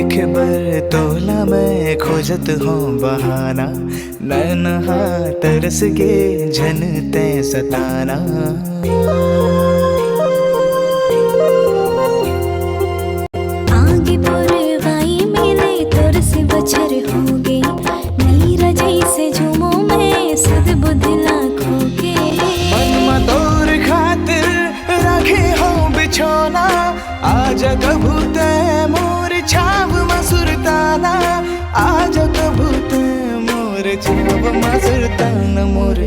खबर तोला मैं खोजत हूँ बहाना, नैन तरस गे झन ते सताना। आगे पुरवाई मिले तोर से बछर होगे, नीरा जैसे झूमो मैं सुध बुध लाखों के। मन में तोर खातिर रखे हो बिछोना, आज कबूते मोर छाव मसुरताना, आज कबूते मोर छाव मसुरताना मोर।